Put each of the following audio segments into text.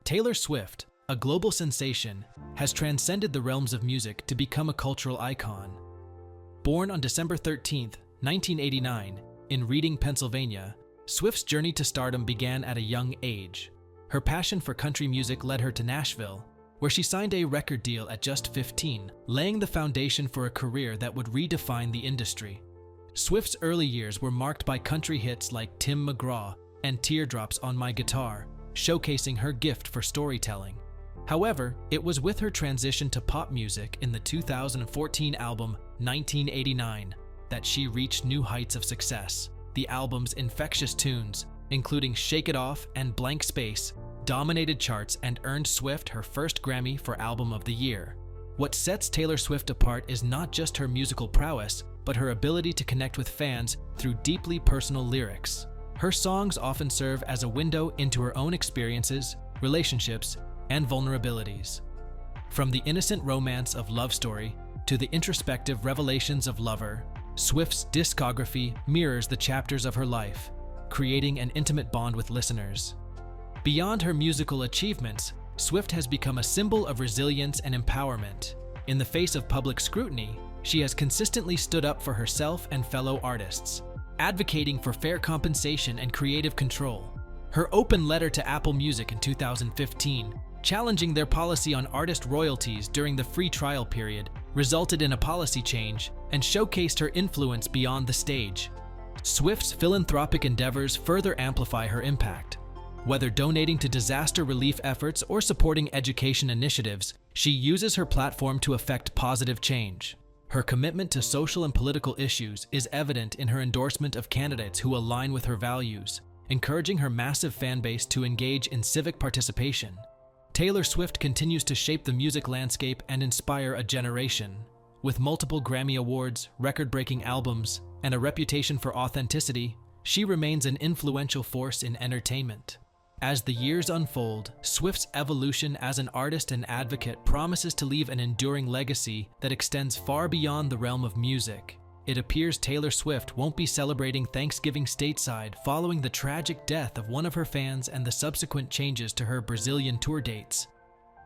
Taylor Swift, a global sensation, has transcended the realms of music to become a cultural icon. Born on December 13, 1989, in Reading, Pennsylvania, Swift's journey to stardom began at a young age. Her passion for country music led her to Nashville, where she signed a record deal at just 15, laying the foundation for a career that would redefine the industry. Swift's early years were marked by country hits like Tim McGraw and Teardrops on My Guitar, showcasing her gift for storytelling. However, it was with her transition to pop music in the 2014 album 1989 that she reached new heights of success. The album's infectious tunes, including Shake It Off and Blank Space, dominated charts and earned Swift her first Grammy for Album of the Year. What sets Taylor Swift apart is not just her musical prowess, but her ability to connect with fans through deeply personal lyrics. Her songs often serve as a window into her own experiences, relationships, and vulnerabilities. From the innocent romance of Love Story to the introspective revelations of Lover, Swift's discography mirrors the chapters of her life, creating an intimate bond with listeners. Beyond her musical achievements, Swift has become a symbol of resilience and empowerment. In the face of public scrutiny, she has consistently stood up for herself and fellow artists, advocating for fair compensation and creative control. Her open letter to Apple Music in 2015, challenging their policy on artist royalties during the free trial period, resulted in a policy change and showcased her influence beyond the stage. Swift's philanthropic endeavors further amplify her impact. Whether donating to disaster relief efforts or supporting education initiatives, she uses her platform to effect positive change. Her commitment to social and political issues is evident in her endorsement of candidates who align with her values, encouraging her massive fan base to engage in civic participation. Taylor Swift continues to shape the music landscape and inspire a generation. With multiple Grammy Awards, record-breaking albums, and a reputation for authenticity, she remains an influential force in entertainment. As the years unfold, Swift's evolution as an artist and advocate promises to leave an enduring legacy that extends far beyond the realm of music. It appears Taylor Swift won't be celebrating Thanksgiving stateside following the tragic death of one of her fans and the subsequent changes to her Brazilian tour dates.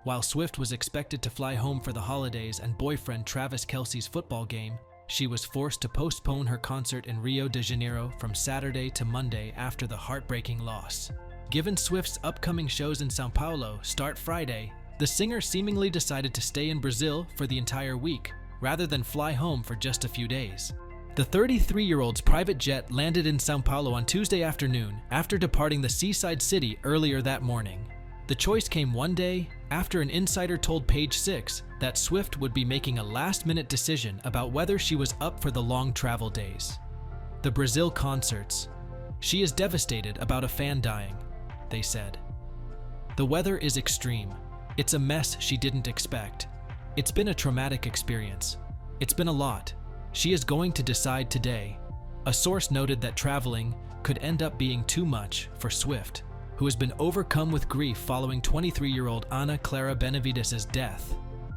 While Swift was expected to fly home for the holidays and boyfriend Travis Kelce's football game, she was forced to postpone her concert in Rio de Janeiro from Saturday to Monday after the heartbreaking loss. Given Swift's upcoming shows in São Paulo start Friday, the singer seemingly decided to stay in Brazil for the entire week, rather than fly home for just a few days. The 33-year-old's private jet landed in São Paulo on Tuesday afternoon after departing the seaside city earlier that morning. The choice came one day after an insider told Page Six that Swift would be making a last-minute decision about whether she was up for the long travel days. The Brazil concerts. She is devastated about a fan dying, they said. The weather is extreme. It's a mess she didn't expect. It's been a traumatic experience. It's been a lot. She is going to decide today. A source noted that traveling could end up being too much for Swift, who has been overcome with grief following 23-year-old Ana Clara Benavides' death.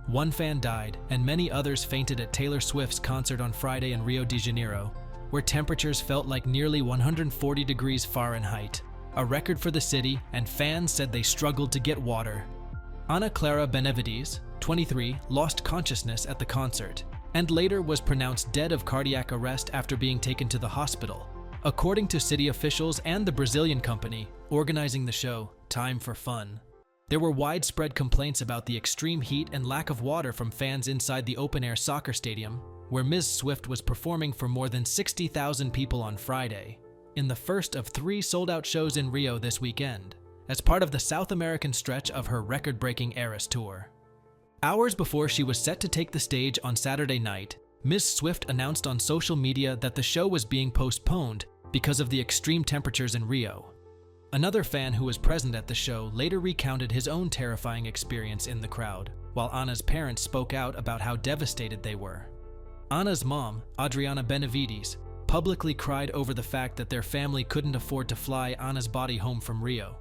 One fan died, and many others fainted at Taylor Swift's concert on Friday in Rio de Janeiro, where temperatures felt like nearly 140 degrees Fahrenheit, a record for the city, and fans said they struggled to get water. Ana Clara Benavides, 23, lost consciousness at the concert, and later was pronounced dead of cardiac arrest after being taken to the hospital, according to city officials and the Brazilian company organizing the show, Time for Fun. There were widespread complaints about the extreme heat and lack of water from fans inside the open-air soccer stadium, where Ms. Swift was performing for more than 60,000 people on Friday, in the first of 3 sold-out shows in Rio this weekend, as part of the South American stretch of her record-breaking Eras Tour. Hours before she was set to take the stage on Saturday night, Ms. Swift announced on social media that the show was being postponed because of the extreme temperatures in Rio. Another fan who was present at the show later recounted his own terrifying experience in the crowd, while Ana's parents spoke out about how devastated they were. Ana's mom, Adriana Benavides, publicly cried over the fact that their family couldn't afford to fly Ana's body home from Rio,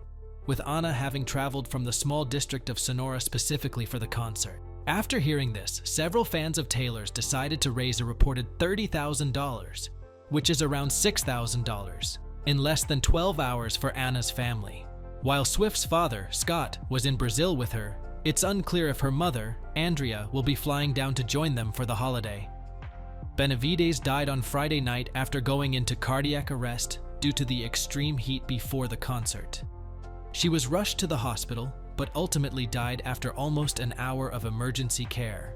with Ana having traveled from the small district of Sonora specifically for the concert. After hearing this, several fans of Taylor's decided to raise a reported $30,000, which is around $6,000, in less than 12 hours for Ana's family. While Swift's father, Scott, was in Brazil with her, it's unclear if her mother, Andrea, will be flying down to join them for the holiday. Benavides died on Friday night after going into cardiac arrest due to the extreme heat before the concert. She was rushed to the hospital, but ultimately died after almost an hour of emergency care.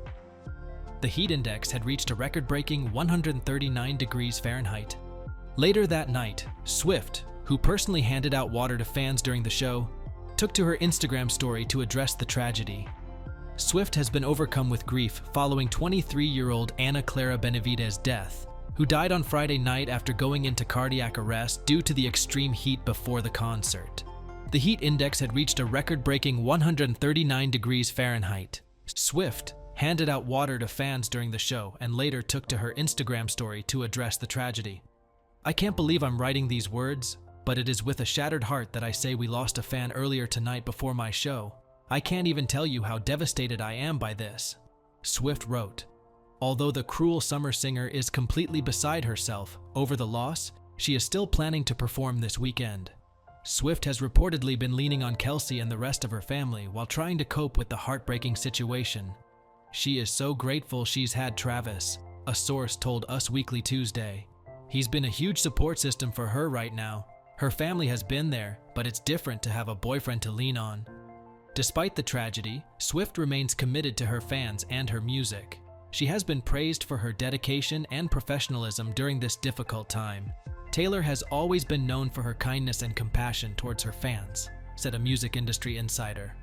The heat index had reached a record-breaking 139 degrees Fahrenheit. Later that night, Swift, who personally handed out water to fans during the show, took to her Instagram story to address the tragedy. Swift has been overcome with grief following 23-year-old Ana Clara Benavides' death, who died on Friday night after going into cardiac arrest due to the extreme heat before the concert. The heat index had reached a record-breaking 139 degrees Fahrenheit. Swift handed out water to fans during the show and later took to her Instagram story to address the tragedy. "I can't believe I'm writing these words, but it is with a shattered heart that I say we lost a fan earlier tonight before my show. I can't even tell you how devastated I am by this," Swift wrote. Although the cruel summer singer is completely beside herself over the loss, she is still planning to perform this weekend. Swift has reportedly been leaning on Kelsey and the rest of her family while trying to cope with the heartbreaking situation. "She is so grateful she's had Travis," a source told Us Weekly Tuesday. "He's been a huge support system for her right now. Her family has been there, but it's different to have a boyfriend to lean on." Despite the tragedy, Swift remains committed to her fans and her music. She has been praised for her dedication and professionalism during this difficult time. "Taylor has always been known for her kindness and compassion towards her fans," said a music industry insider.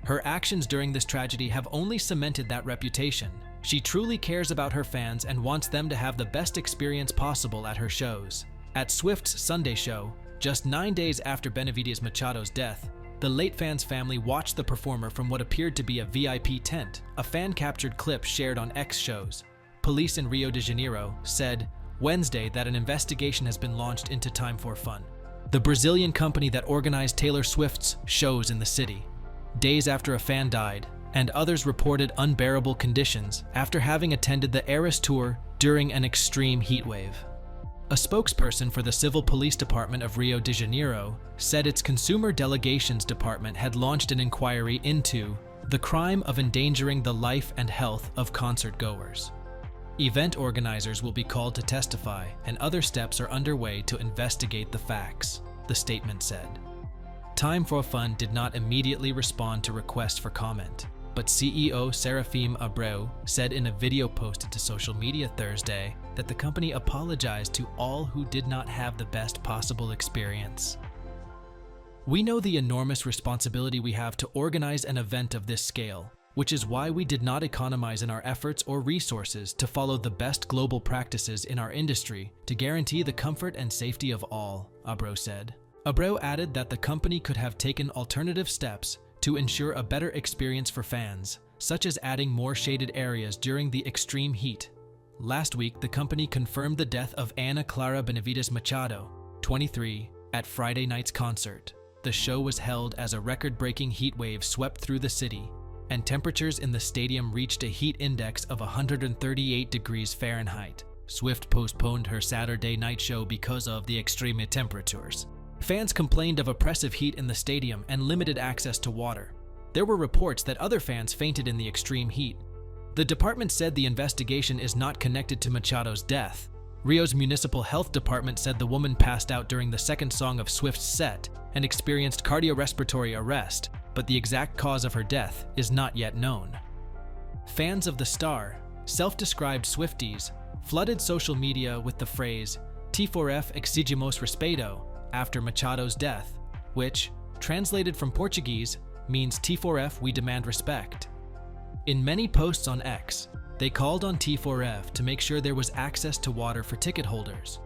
"Her actions during this tragedy have only cemented that reputation. She truly cares about her fans and wants them to have the best experience possible at her shows." At Swift's Sunday show, just 9 days after Benavides Machado's death, the late fan's family watched the performer from what appeared to be a VIP tent. A fan-captured clip shared on X shows. Police in Rio de Janeiro said Wednesday that an investigation has been launched into Time for Fun, the Brazilian company that organized Taylor Swift's shows in the city, days after a fan died, and others reported unbearable conditions after having attended the Eras Tour during an extreme heatwave. A spokesperson for the Civil Police Department of Rio de Janeiro said its Consumer Delegations Department had launched an inquiry into the crime of endangering the life and health of concert goers. Event organizers will be called to testify, and other steps are underway to investigate the facts, the statement said. Time for Fun did not immediately respond to requests for comment, but CEO Serafim Abreu said in a video posted to social media Thursday that the company apologized to all who did not have the best possible experience. "We know the enormous responsibility we have to organize an event of this scale, which is why we did not economize in our efforts or resources to follow the best global practices in our industry to guarantee the comfort and safety of all," Abreu said. Abreu added that the company could have taken alternative steps to ensure a better experience for fans, such as adding more shaded areas during the extreme heat. Last week, the company confirmed the death of Ana Clara Benavides Machado, 23, at Friday night's concert. The show was held as a record-breaking heat wave swept through the city, and temperatures in the stadium reached a heat index of 138 degrees Fahrenheit. Swift postponed her Saturday night show because of the extreme temperatures. Fans complained of oppressive heat in the stadium and limited access to water. There were reports that other fans fainted in the extreme heat. The department said the investigation is not connected to Machado's death. Rio's municipal health department said the woman passed out during the second song of Swift's set and experienced cardiorespiratory arrest, but the exact cause of her death is not yet known. Fans of the star, self-described Swifties, flooded social media with the phrase "T4F exigimos respeito" after Machado's death, which, translated from Portuguese, means T4F we demand respect. In many posts on X, they called on T4F to make sure there was access to water for ticket holders,